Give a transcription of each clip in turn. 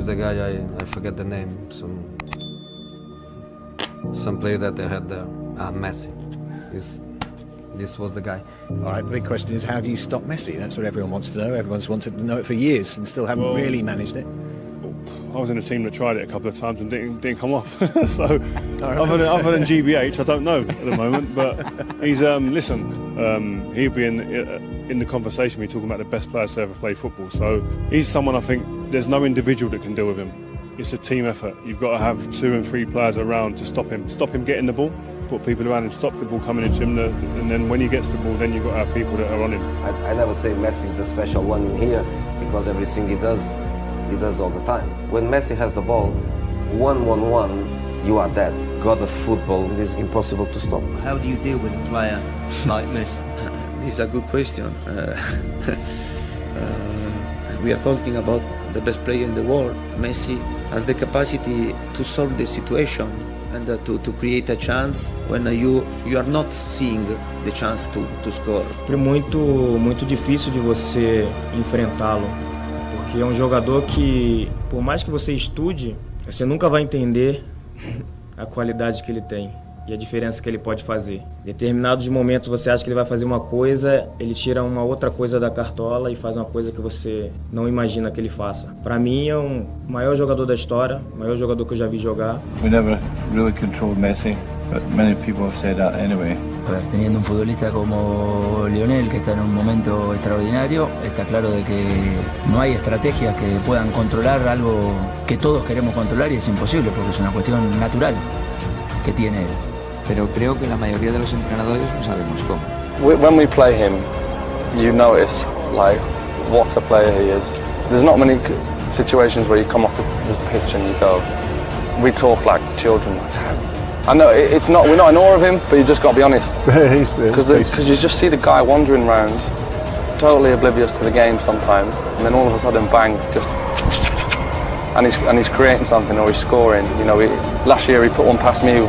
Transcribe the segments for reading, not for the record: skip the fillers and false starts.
is the guy, I forget the name, some player that they had there, Messi. This was the guy. All right, the big question is, how do you stop Messi? That's what everyone wants to know. Everyone's wanted to know it for years and still haven't really managed it. I was in a team that tried it a couple of times and didn't come off. So other than GBH, I don't know at the moment. But he's he'll be in the conversation. We're talking about the best players to ever play football. So he's someone I think there's no individual that can deal with him. It's a team effort. You've got to have 2 and 3 players around to stop him getting the ball. Put people around him, stop the ball coming into him, and then when he gets the ball, then you've got to have people that are on him. I never say Messi is the special one in here, because everything he does all the time. When Messi has the ball, 1-1-1, you are dead. God of football, it is impossible to stop. How do you deal with a player like Messi? This is a good question. We are talking about the best player in the world. Messi has the capacity to solve the situation and to create a chance when you are not seeing the chance to score. É muito difícil de você enfrentá-lo, porque é um jogador que, por mais que você estude, você nunca vai entender a qualidade que ele tem e a diferença que ele pode fazer. Em determinados momentos você acha que ele vai fazer uma coisa, ele tira uma outra coisa da cartola e faz uma coisa que você não imagina que ele faça. Para mim é o maior jogador da história, o maior jogador que eu já vi jogar. We never really controlled Messi, but many people have said that anyway. A ver, teniendo un futbolista como Lionel, que está en un momento extraordinario, está claro de que no hay estrategias que puedan controlar algo que todos queremos controlar y es imposible porque es una cuestión natural que tiene él. Pero creo que la mayoría de los entrenadores no sabemos cómo. When we play him, you notice like what a player he is. There's not many situations where you come off the pitch and you go, we talk like children. I know it's not, we're not in awe of him, but you just got to be honest. Because you just see the guy wandering around, totally oblivious to the game sometimes, and then all of a sudden, bang, just, and he's creating something or he's scoring. You know, last year he put one past me.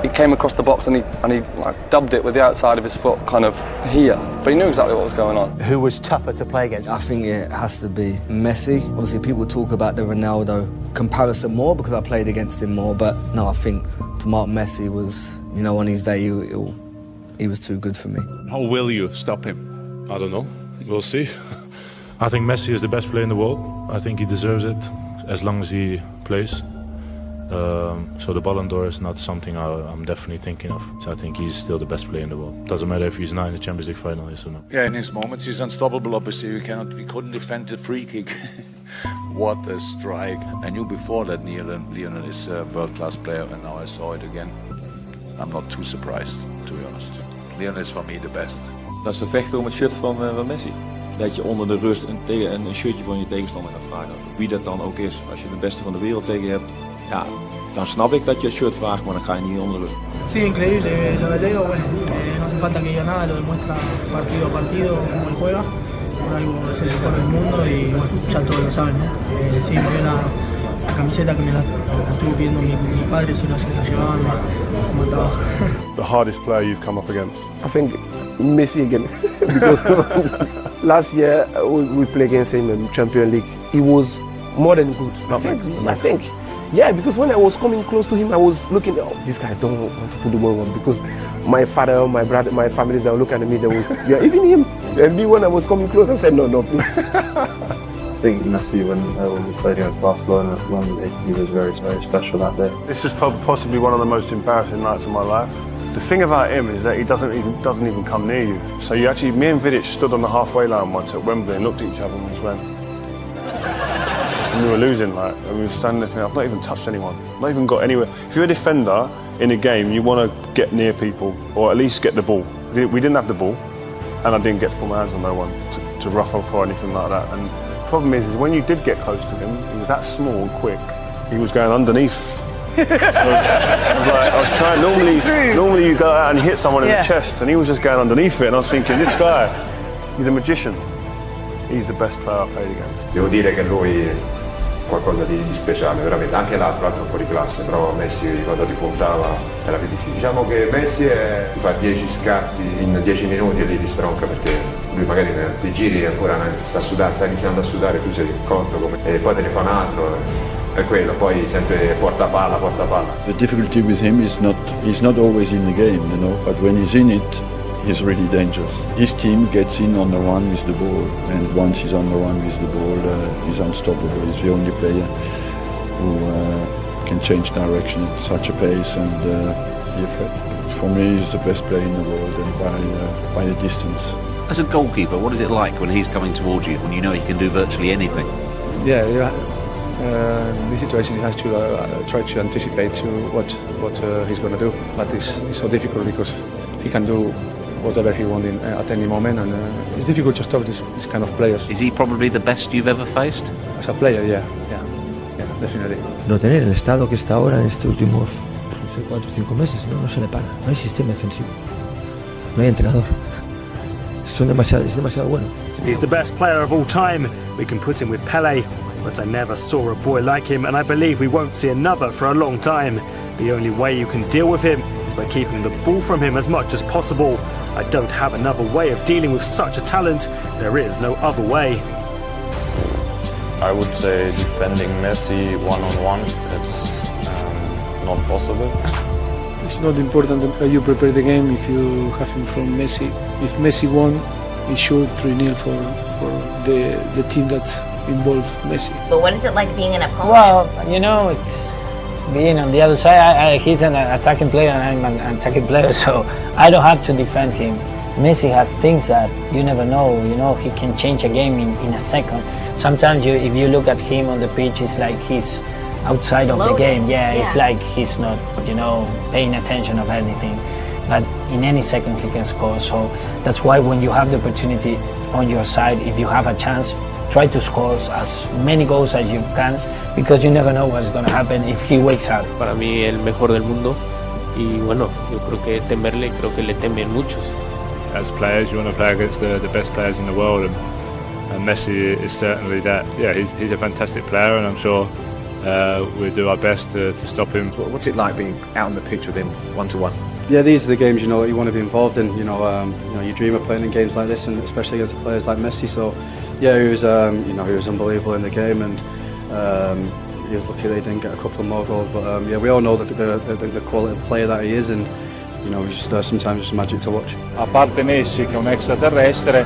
He came across the box and he like, dubbed it with the outside of his foot, kind of here. But he knew exactly what was going on. Who was tougher to play against? I think it has to be Messi. Obviously, people talk about the Ronaldo comparison more because I played against him more. But no, I think to mark Messi was, you know, on his day, he was too good for me. How will you stop him? I don't know. We'll see. I think Messi is the best player in the world. I think he deserves it as long as he plays. So the Ballon d'Or is not something I'm definitely thinking of. So I think he's still the best player in the world. Doesn't matter if he's not in the Champions League final, yes or no. Yeah, in his moments he's unstoppable. Obviously, we couldn't defend the free kick. What a strike! I knew before that Lionel is a world-class player, and now I saw it again. I'm not too surprised, to be honest. Lionel is for me the best. Dat is de vechter om het shirt van Messi. Dat je onder de rust een shirtje van je tegenstander gaat vragen. Wie dat dan ook is. Als je de beste van de wereld tegen je hebt, ja, dan snap ik dat je het shirt vraagt, maar dan ga je niet onder rust. Sí, increíble. Lo de Leo, bueno, no hace falta que diga nada, lo demuestra partido a partido cómo él juega. Por algo es el mejor del mundo y bueno, ya todos lo saben, ¿no? Sí, me dio la camiseta que me la estuvo pidiendo mi padre, si no se la llevaban, me mataba. The hardest player you've come up against? I think Messi again. Because last year we played against him in Champions League. He was more than good. I think. Yeah, because when I was coming close to him, I was looking, oh, this guy don't want to put the ball on, because my father, my brother, my family, they were looking at me, they would, yeah, even him. And me, when I was coming close, I said, no, please. I think Messi, when we played against Barcelona, he was very, very special that day. This is possibly one of the most embarrassing nights of my life. The thing about him is that he doesn't even come near you. So you actually, me and Vidic stood on the halfway line once at Wembley and looked at each other and just went. And we were losing, like, and we were standing there thinking, I've not even touched anyone, not even got anywhere. If you're a defender in a game, you want to get near people, or at least get the ball. We didn't have the ball, and I didn't get to put my hands on no one to rough up or anything like that. And the problem is when you did get close to him, he was that small and quick, he was going underneath. So I was trying, normally you go out and you hit someone in the chest, and he was just going underneath it, and I was thinking, this guy, he's a magician. He's the best player I played against. Devo dire che lui qualcosa di speciale, veramente. Anche l'altro fuori classe, però Messi quando ti puntava era più difficile. Diciamo che Messi ti fa 10 scatti in 10 minuti e lì ti stronca, perché lui magari ti giri e ancora sta iniziando a sudare, tu sei conto e poi te ne fa un altro. È quello, poi sempre porta palla. The difficulty with him is he's not always in the game, you know, but when he's in it, he's really dangerous. His team gets in on the run with the ball, and once he's on the run with the ball, he's unstoppable. He's the only player who can change direction at such a pace and be a threat. For me, he's the best player in the world, and by a distance. As a goalkeeper, what is it like when he's coming towards you, when you know he can do virtually anything? Yeah. This situation he has to try to anticipate to what he's going to do, but it's so difficult because he can do whatever he wants at any moment, and it's difficult to stop this kind of players. Is he probably the best you've ever faced? As a player, yeah, definitely. No tener el estado que está ahora en estos últimos 4 o 5 meses, no se le para, no hay sistema defensivo, no hay entrenador. Es demasiado bueno. He's the best player of all time. We can put him with Pelé, but I never saw a boy like him, and I believe we won't see another for a long time. The only way you can deal with him is by keeping the ball from him as much as possible. I don't have another way of dealing with such a talent. There is no other way. I would say defending Messi one-on-one, it's not possible. It's not important that you prepare the game if you have him from Messi. If Messi won, he should 3-0 for the team that involved Messi. But what is it like being an opponent? Well, you know, it's being on the other side. He's an attacking player and I'm an attacking player, so I don't have to defend him. Messi has things that you never know. You know, he can change a game in a second. Sometimes if you look at him on the pitch, it's like he's outside of the game. Yeah, it's like he's not, paying attention of anything. But in any second he can score. So that's why when you have the opportunity on your side, if you have a chance, try to score as many goals as you can, because you never know what's going to happen if he wakes up. Para mí el mejor del mundo, y bueno, yo creo que temerle, creo que le temen muchos. As players, you want to play against the best players in the world, and Messi is certainly that. Yeah, he's a fantastic player, and I'm sure we'll do our best to stop him. What's it like being out on the pitch with him, one-to-one? Yeah, these are the games that you want to be involved in. You dream of playing in games like this, and especially against players like Messi. So, yeah, he was unbelievable in the game, and he was lucky that he didn't get a couple of more goals. But yeah, we all know the quality of player that he is, and it's just sometimes just magic to watch. A parte Messi che è un extraterrestre,